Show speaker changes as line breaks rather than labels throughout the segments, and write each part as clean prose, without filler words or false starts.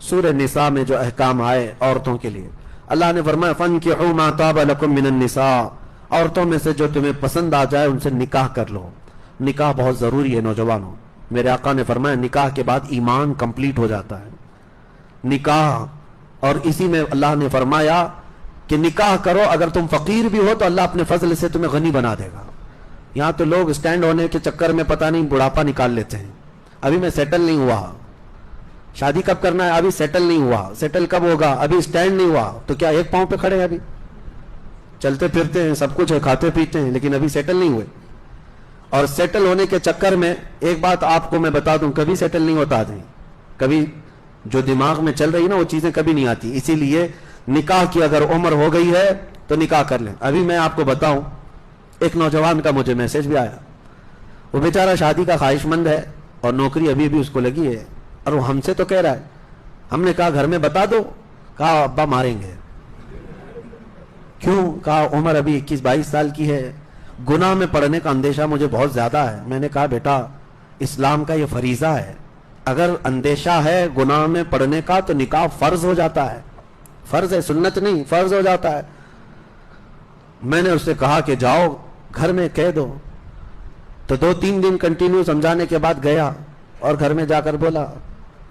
سورہ نساء میں جو احکام آئے عورتوں کے لیے، اللہ نے فرمایا فَانْكِحُوا مَا طَابَ لَكُم مِّنَ النِّسَاءِ، عورتوں میں سے جو تمہیں پسند آ جائے ان سے نکاح کر لو۔ نکاح بہت ضروری ہے نوجوانوں، میرے آقا نے فرمایا نکاح کے بعد ایمان کمپلیٹ ہو جاتا ہے۔ نکاح، اور اسی میں اللہ نے فرمایا کہ نکاح کرو، اگر تم فقیر بھی ہو تو اللہ اپنے فضل سے تمہیں غنی بنا دے گا۔ یہاں تو لوگ اسٹینڈ ہونے کے چکر میں پتہ نہیں بڑھاپا نکال لیتے ہیں، ابھی میں سیٹل نہیں ہوا، شادی کب کرنا ہے ابھی سیٹل نہیں ہوا، سیٹل کب ہوگا ابھی اسٹینڈ نہیں ہوا، تو کیا ایک پاؤں پہ کھڑے ہیں؟ ابھی چلتے پھرتے ہیں، سب کچھ ہے، کھاتے پیتے ہیں، لیکن ابھی سیٹل نہیں ہوئے۔ اور سیٹل ہونے کے چکر میں ایک بات آپ کو میں بتا دوں، کبھی سیٹل نہیں ہوتا آدمی، کبھی جو دماغ میں چل رہی نا وہ چیزیں کبھی نہیں آتی۔ اسی لیے نکاح کی اگر عمر ہو گئی ہے تو نکاح کر لیں۔ ابھی میں آپ کو بتاؤں، ایک نوجوان کا مجھے میسج بھی آیا، وہ بیچارہ شادی کا خواہش مند ہے اور نوکری ابھی بھی اس کو لگی ہے، اور وہ ہم سے تو کہہ رہا ہے، ہم نے کہا گھر میں بتا دو، کہا ابا ماریں گے۔ کیوں؟ کہا عمر ابھی 21-22 سال کی ہے، گناہ میں پڑنے کا اندیشہ مجھے بہت زیادہ ہے۔ میں نے کہا بیٹا اسلام کا یہ فریضہ ہے، اگر اندیشہ ہے گناہ میں پڑنے کا تو نکاح فرض ہو جاتا ہے، فرض ہے، سنت نہیں، فرض ہو جاتا ہے۔ میں نے اس سے کہا کہ جاؤ گھر میں کہہ دو، تو 2-3 دن کنٹینیو سمجھانے کے بعد گیا اور گھر میں جا کر بولا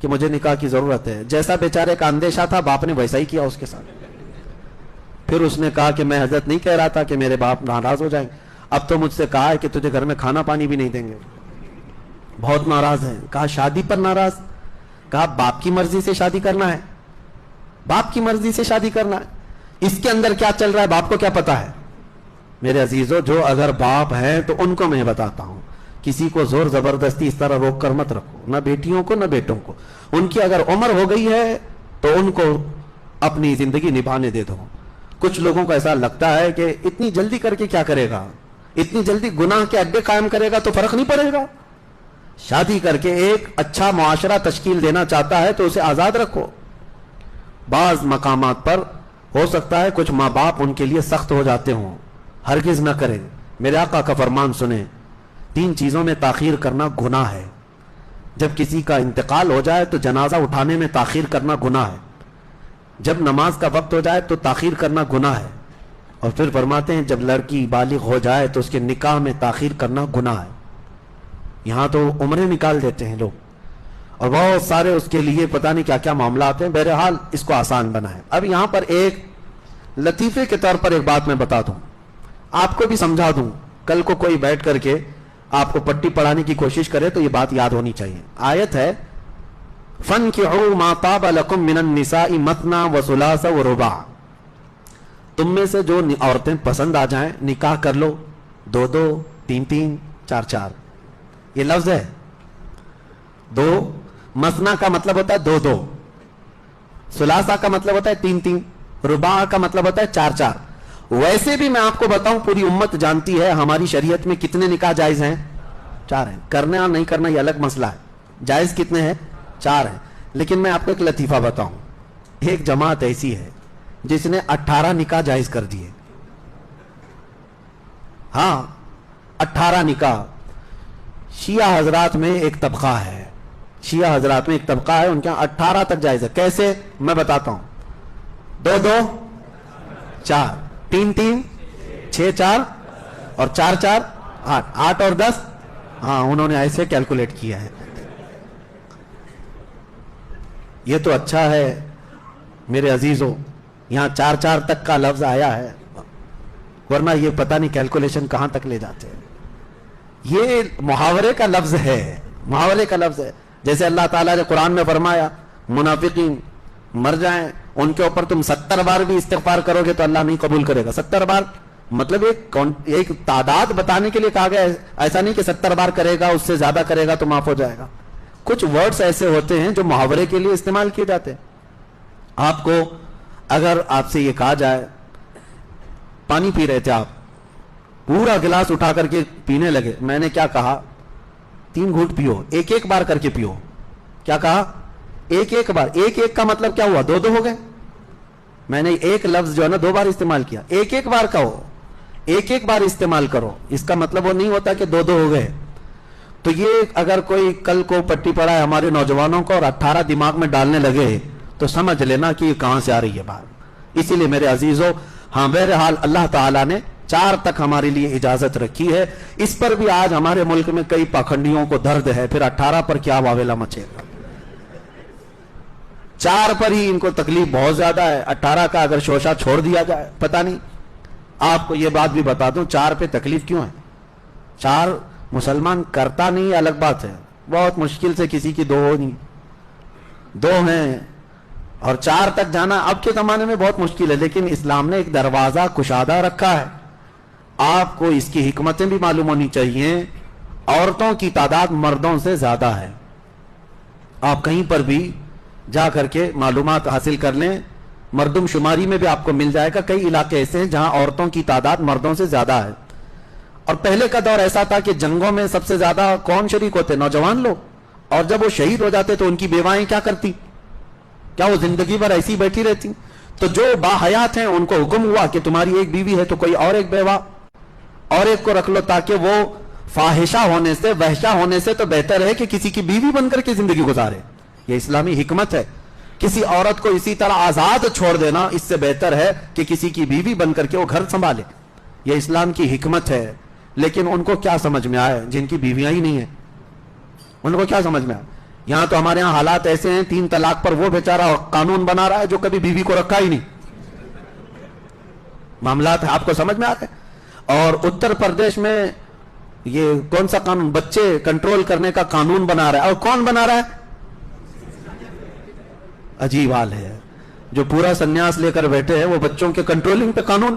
کہ مجھے نکاح کی ضرورت ہے۔ جیسا بیچارے کا اندیشہ تھا باپ نے ویسا ہی کیا اس کے ساتھ۔ پھر اس نے کہا کہ میں حضرت نہیں کہہ رہا تھا کہ میرے باپ ناراض ہو جائیں، اب تو مجھ سے کہا ہے کہ تجھے گھر میں کھانا پانی بھی نہیں دیں گے، بہت ناراض ہے۔ کہا شادی پر ناراض؟ کہا باپ کی مرضی سے شادی کرنا ہے، باپ کی مرضی سے شادی کرنا ہے، اس کے اندر کیا چل رہا ہے باپ کو کیا پتا ہے؟ میرے عزیزو، جو اگر باپ ہیں تو ان کو میں بتاتا ہوں، کسی کو زور زبردستی اس طرح روک کر مت رکھو، نہ بیٹیوں کو نہ بیٹوں کو۔ ان کی اگر عمر ہو گئی ہے تو ان کو اپنی زندگی نبھانے دے دو۔ کچھ لوگوں کو ایسا لگتا ہے کہ اتنی جلدی کر کے کیا کرے گا، اتنی جلدی گناہ کے اڈے قائم کرے گا تو فرق نہیں پڑے گا۔ شادی کر کے ایک اچھا معاشرہ تشکیل دینا چاہتا ہے تو اسے آزاد رکھو۔ بعض مقامات پر ہو سکتا ہے کچھ ماں باپ ان کے لیے سخت ہو جاتے ہوں، ہرگز نہ کریں۔ میرے آقا کا فرمان سنیں، 3 چیزوں میں تاخیر کرنا گناہ ہے۔ جب کسی کا انتقال ہو جائے تو جنازہ اٹھانے میں تاخیر کرنا گناہ ہے، جب نماز کا وقت ہو جائے تو تاخیر کرنا گناہ ہے، اور پھر فرماتے ہیں جب لڑکی بالغ ہو جائے تو اس کے نکاح میں تاخیر کرنا گناہ ہے۔ یہاں تو عمریں نکال دیتے ہیں لوگ، اور بہت سارے اس کے لیے پتہ نہیں کیا کیا معاملات ہیں۔ بہرحال اس کو آسان بنائیں۔ اب یہاں پر ایک لطیفے کے طور پر ایک بات میں بتا دوں، آپ کو بھی سمجھا دوں، کل کو کوئی بیٹھ کر کے آپ کو پٹی پڑھانے کی کوشش کرے تو یہ بات یاد ہونی چاہیے۔ آیت ہے فَانْكِحُوا مَا طَابَ لَكُم مِّنَ النِّسَاءِ مَثْنَىٰ وَثُلَاثَ وَرُبَاعَ، تم میں سے جو عورتیں پسند آ جائیں نکاح کر لو، 2-2 3-3 4-4، یہ لفظ ہے۔ 2 مثنا کا مطلب ہوتا ہے 2-2، ثلاثہ کا مطلب ہوتا ہے 3-3، رباع کا مطلب ہوتا ہے 4-4۔ ویسے بھی میں آپ کو بتاؤں پوری امت جانتی ہے ہماری شریعت میں کتنے نکاح جائز ہیں؟ 4 ہیں۔ کرنا اور نہیں کرنا یہ الگ مسئلہ ہے، جائز کتنے ہیں؟ 4 ہیں۔ لیکن میں آپ کو ایک لطیفہ بتاؤں، ایک جماعت ایسی ہے جس نے 18 نکاح جائز کر دیے۔ ہاں 18 نکاح۔ شیعہ حضرات میں ایک طبقہ ہے، شیعہ حضرات میں ایک طبقہ ہے، ان کے 18 تک جائز ہے۔ کیسے؟ میں بتاتا ہوں۔ 2-2 4، 3-3 6-4 اور 4-4 8، 8 اور 10، ہاں انہوں نے ایسے کیلکولیٹ کیا ہے۔ یہ تو اچھا ہے میرے عزیزوں، یہاں 4-4 تک کا لفظ آیا ہے، ورنہ یہ پتہ نہیں کیلکولیشن کہاں تک لے جاتے ہیں۔ یہ محاورے کا لفظ ہے، محاورے کا لفظ ہے۔ جیسے اللہ تعالیٰ نے قرآن میں فرمایا منافقین مر جائیں ان کے اوپر تم 70 بار بھی استغفار کرو گے تو اللہ نہیں قبول کرے گا۔ 70 بار مطلب ایک تعداد بتانے کے لیے کہا گیا ہے، ایسا نہیں کہ 70 بار کرے گا اس سے زیادہ کرے گا تو معاف ہو جائے گا۔ کچھ ورڈز ایسے ہوتے ہیں جو محاورے کے لیے استعمال کیے جاتے ہیں۔ آپ کو اگر آپ سے یہ کہا جائے پانی پی رہے تھے آپ، پورا گلاس اٹھا کر کے پینے لگے، میں نے کیا کہا 3 گھونٹ پیو، ایک ایک بار کر کے پیو۔ کیا کہا؟ ایک ایک بار۔ ایک ایک کا مطلب کیا ہوا؟ 2-2 ہو گئے۔ میں نے ایک لفظ جو ہے نا 2 بار استعمال کیا، ایک ایک بار کہو، ایک ایک بار استعمال کرو، اس کا مطلب وہ نہیں ہوتا کہ 2-2 ہو گئے۔ تو یہ اگر کوئی کل کو پٹی پڑا ہے ہمارے نوجوانوں کو اور 18 دماغ میں ڈالنے لگے تو سمجھ لینا کہ یہ کہاں سے آ رہی ہے بات. اسی لیے میرے عزیزوں، ہاں بہرحال اللہ تعالیٰ نے 4 تک ہمارے لیے اجازت رکھی ہے. اس پر بھی آج ہمارے ملک میں کئی پاکھنڈیوں کو درد ہے، پھر 18 پر کیا واویلا مچے گا. 4 پر ہی ان کو تکلیف بہت زیادہ ہے. 18 کا اگر شوشہ چھوڑ دیا جائے، پتہ نہیں. آپ کو یہ بات بھی بتا دوں 4 پہ تکلیف کیوں ہے. 4 مسلمان کرتا نہیں، الگ بات ہے، بہت مشکل سے کسی کی 2 ہو نہیں، 2 ہیں، اور 4 تک جانا اب کے زمانے میں بہت مشکل ہے. لیکن اسلام نے ایک دروازہ کشادہ رکھا ہے. آپ کو اس کی حکمتیں بھی معلوم ہونی چاہیے. عورتوں کی تعداد مردوں سے زیادہ ہے. آپ کہیں پر بھی جا کر کے معلومات حاصل کر لیں، مردم شماری میں بھی آپ کو مل جائے گا. کئی علاقے ایسے ہیں جہاں عورتوں کی تعداد مردوں سے زیادہ ہے. اور پہلے کا دور ایسا تھا کہ جنگوں میں سب سے زیادہ کون شریک ہوتے؟ نوجوان لوگ. اور جب وہ شہید ہو جاتے تو ان کی بیوائیں کیا کرتی؟ کیا وہ زندگی بھر ایسی بیٹھی رہتی؟ تو جو باحیات ہیں ان کو حکم ہوا کہ تمہاری ایک بیوی ہے تو کوئی اور ایک بیوہ اور ایک کو رکھ لو، تاکہ وہ فاحشہ ہونے سے، وحشہ ہونے سے تو بہتر ہے کہ کسی کی بیوی بن کر کے زندگی گزارے. یہ اسلامی حکمت ہے. کسی عورت کو اسی طرح آزاد چھوڑ دینا اس سے بہتر ہے کہ کسی کی بیوی بن کر کے وہ گھر سنبھالے. یہ اسلام کی حکمت ہے. لیکن ان کو کیا سمجھ میں آئے جن کی بیویاں ہی نہیں ہیں؟ ان کو کیا سمجھ میں آئے؟ یہاں تو ہمارے ہاں حالات ایسے ہیں، 3 طلاق پر وہ بیچارہ قانون بنا رہا ہے جو کبھی بیوی کو رکھا ہی نہیں. معاملات آپ کو سمجھ میں آ گئے. اور اتر پردیش میں یہ کون سا قانون؟ بچے کنٹرول کرنے کا قانون بنا رہا ہے. اور کون بنا رہا ہے؟ عجیب حال ہے. جو پورا سنیاس لے کر بیٹھے ہیں وہ بچوں کے کنٹرولنگ پہ قانون